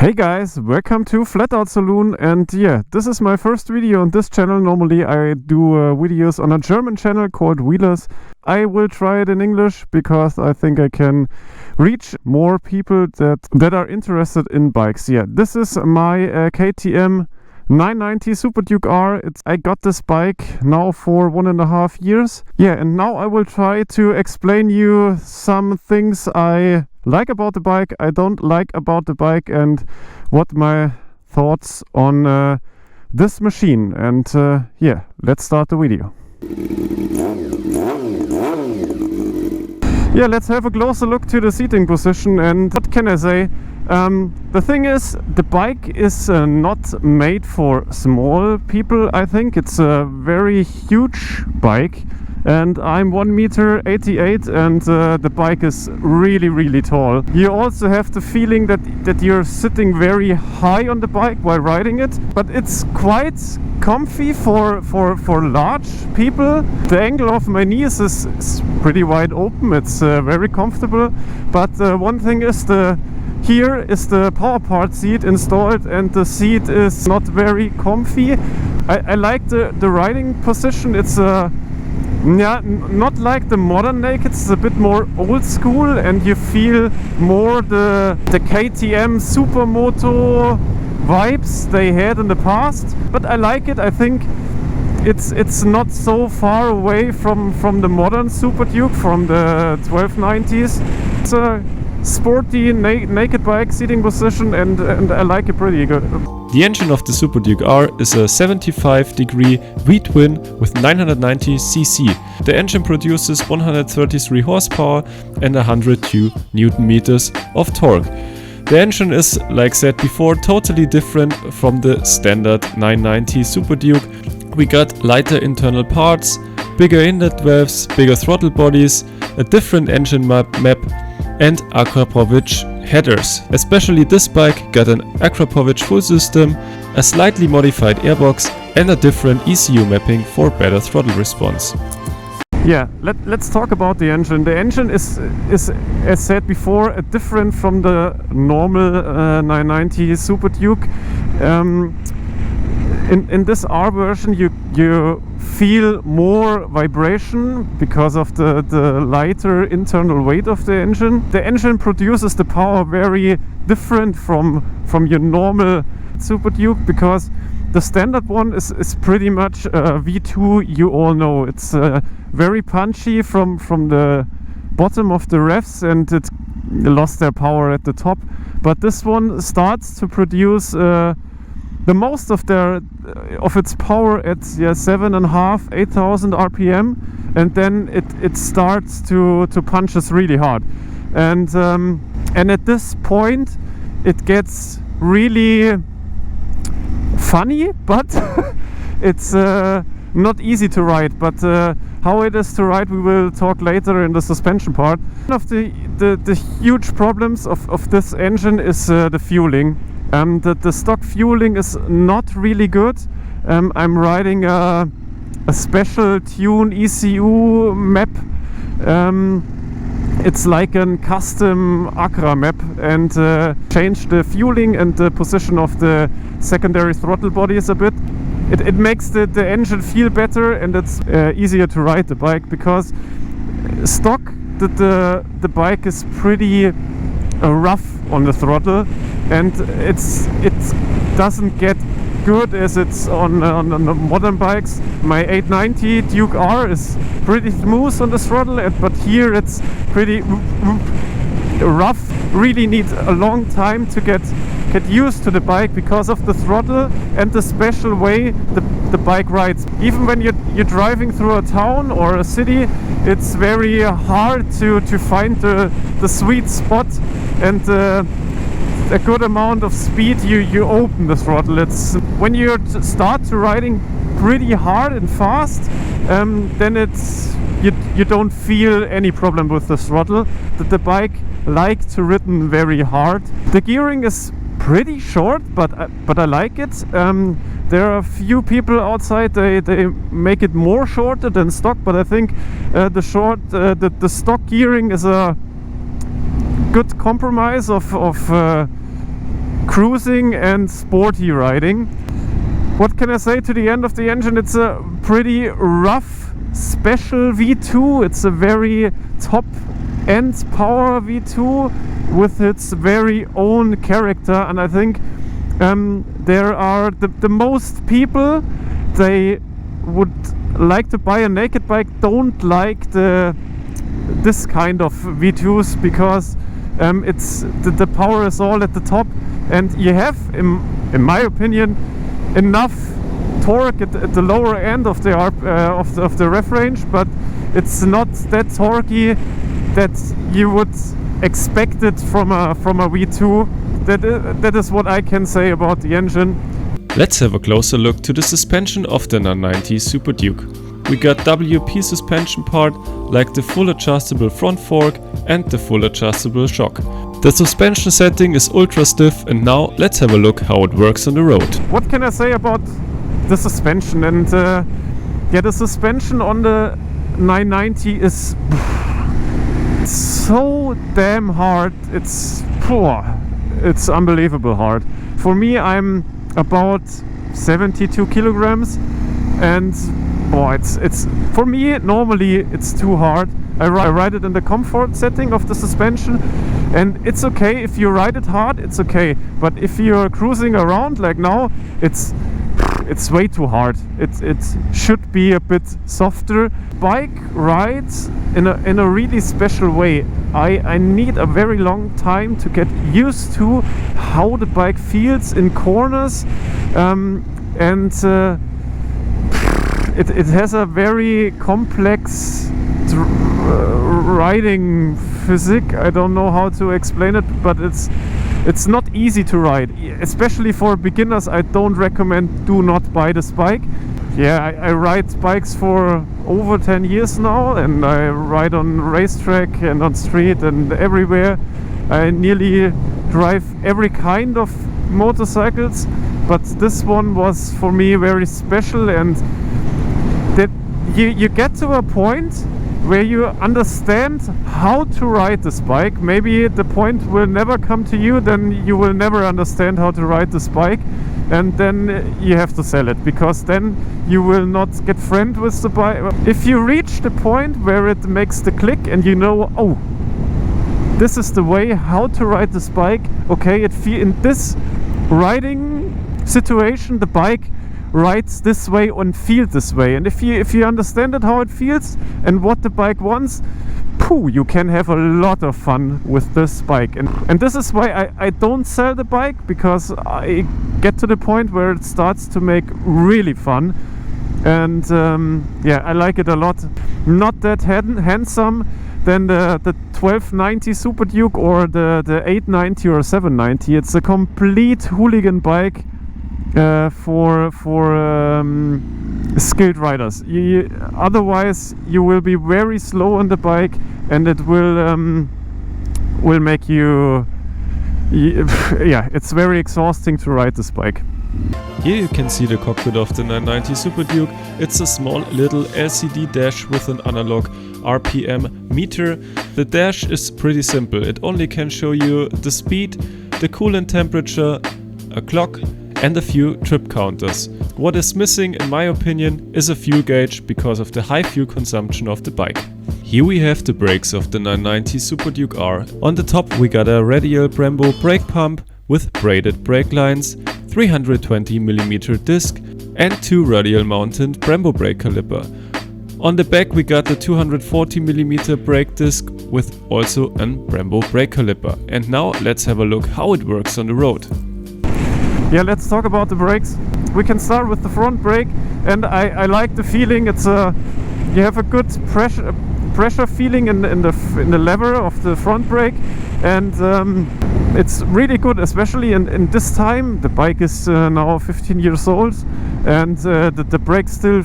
Hey guys, welcome to FLATOUT Saloon, and yeah, this is my first video on this channel. Normally I do videos on a German channel called Wheelers. I will try it in English because I think I can reach more people that are interested in bikes. Yeah, this is my KTM 990 SuperDuke R. I got this bike now for 1.5 years. Yeah, and now I will try to explain you some things I like about the bike, I don't like about the bike, and what my thoughts on this machine. And yeah, let's start the video. Yeah, let's have a closer look to the seating position. And what can I say? The thing is, the bike is not made for small people. I think it's a very huge bike, and I'm 1.88 m, and the bike is really tall. You also have the feeling that you're sitting very high on the bike while riding it, but it's quite comfy for large people. The angle of my knees is pretty wide open. It's very comfortable, but one thing is here is the power part seat installed, and the seat is not very comfy. I like the riding position. It's yeah, not like the modern naked, it's a bit more old school, and you feel more the KTM Supermoto vibes they had in the past. But I like it. I think it's not so far away from the modern SuperDuke from the 1290s. It's a sporty naked bike seating position, and I like it pretty good. The engine of the SuperDuke R is a 75-degree V-twin with 990 cc. The engine produces 133 horsepower and 102 Newton meters of torque. The engine is, like said before, totally different from the standard 990 SuperDuke. We got lighter internal parts, bigger inlet valves, bigger throttle bodies, a different engine map, and Akrapovic headers. Especially this bike got an Akrapovic full system, a slightly modified airbox, and a different ECU mapping for better throttle response. Yeah, let's talk about the engine. The engine is as said before, different from the normal 990 SuperDuke. In this R version you feel more vibration because of the lighter internal weight of the engine. The engine produces the power very different from your normal SuperDuke, because the standard one is pretty much V2, you all know. It's very punchy from the bottom of the revs, and it lost their power at the top. But this one starts to produce the most of its power at 7.5-8,000 RPM, and then it starts to punch us really hard, and at this point it gets really funny, but it's not easy to ride. But how it is to ride, we will talk later in the suspension part. One of the huge problems of this engine is the fueling. The stock fueling is not really good. I'm riding a special tune ECU map. It's like a custom Acra map, and changed the fueling and the position of the secondary throttle bodies a bit. It makes the engine feel better, and it's easier to ride the bike, because stock the bike is pretty rough on the throttle, and it doesn't get good as it's on the modern bikes. My 890 Duke R is pretty smooth on the throttle, but here it's pretty rough. Really needs a long time to get used to the bike because of the throttle and the special way the bike rides. Even when you're driving through a town or a city, it's very hard to find the sweet spot and a good amount of speed. You open the throttle. It's when you start to riding pretty hard and fast, then you don't feel any problem with the throttle. The bike like to ridden very hard. The gearing is pretty short, but I like it. There are a few people outside, they make it more shorter than stock, but I think the stock gearing is a good compromise of cruising and sporty riding. What can I say to the end of the engine? It's a pretty rough special V2. It's a very top-end power V2 with its very own character, and I think there are the most people, they would like to buy a naked bike, don't like this kind of V2s, because it's the power is all at the top, and you have, in my opinion, enough torque at the lower end of the ref range, but it's not that torquey that you would expect it from a V2. That is what I can say about the engine. Let's have a closer look to the suspension of the 990 SuperDuke. We got WP suspension part like the full adjustable front fork and the full adjustable shock. The suspension setting is ultra stiff, and now let's have a look how it works on the road. What can I say about the suspension? And yeah, the suspension on the 990 is so damn hard. It's unbelievable hard. For me, I'm about 72 kilograms, and it's for me normally it's too hard. I ride it in the comfort setting of the suspension, and it's okay if you ride it hard, it's okay. But if you're cruising around like now, it's way too hard. It should be a bit softer. Bike rides in a really special way. I need a very long time to get used to how the bike feels in corners, it has a very complex riding physics. I don't know how to explain it, but it's not easy to ride, especially for beginners. I don't recommend, do not buy this bike. Yeah, I ride bikes for over 10 years now, and I ride on racetrack and on street and everywhere. I nearly drive every kind of motorcycles, but this one was for me very special, and that you get to a point where you understand how to ride this bike. Maybe the point will never come to you, then you will never understand how to ride this bike, and then you have to sell it, because then you will not get friend with the bike. If you reach the point where it makes the click and you know, oh, this is the way how to ride this bike, okay, in this riding situation the bike rides this way and feels this way, and if you understand it how it feels and what the bike wants, you can have a lot of fun with this bike. And this is why I don't sell the bike, because I get to the point where it starts to make really fun, and yeah, I like it a lot. Not that handsome than the 1290 SuperDuke or the 890 or 790. It's a complete hooligan bike for skilled riders. Otherwise you will be very slow on the bike, and it will make you yeah, it's very exhausting to ride this bike. Here you can see the cockpit of the 990 SuperDuke. It's a small little LCD dash with an analog RPM meter. The dash is pretty simple. It only can show you the speed, the coolant temperature, a clock, and a few trip counters. What is missing, in my opinion, is a fuel gauge because of the high fuel consumption of the bike. Here we have the brakes of the 990 SuperDuke R. On the top we got a radial Brembo brake pump with braided brake lines, 320mm disc, and two radial mounted Brembo brake caliper. On the back we got the 240mm brake disc with also an Brembo brake caliper. And now let's have a look how it works on the road. Yeah, let's talk about the brakes. We can start with the front brake, and I like the feeling. It's you have a good pressure feeling in the lever of the front brake, and it's really good, especially in this time. The bike is now 15 years old, and the brakes still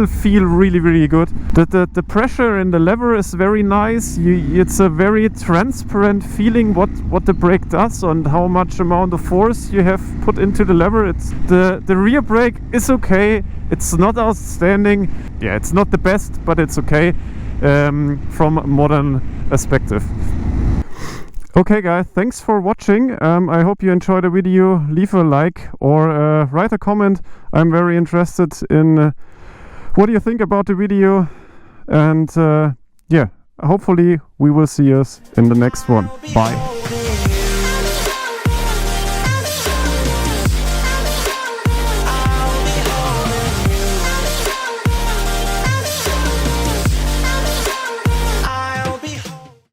feel really good. The pressure in the lever is very nice. It's a very transparent feeling what the brake does and how much amount of force you have put into the lever. It's the rear brake is okay. It's not outstanding. Yeah, it's not the best, but it's okay from a modern perspective. Okay guys, thanks for watching. I hope you enjoyed the video. Leave a like or write a comment. I'm very interested in what do you think about the video. And yeah, hopefully we will see us in the next one. Bye.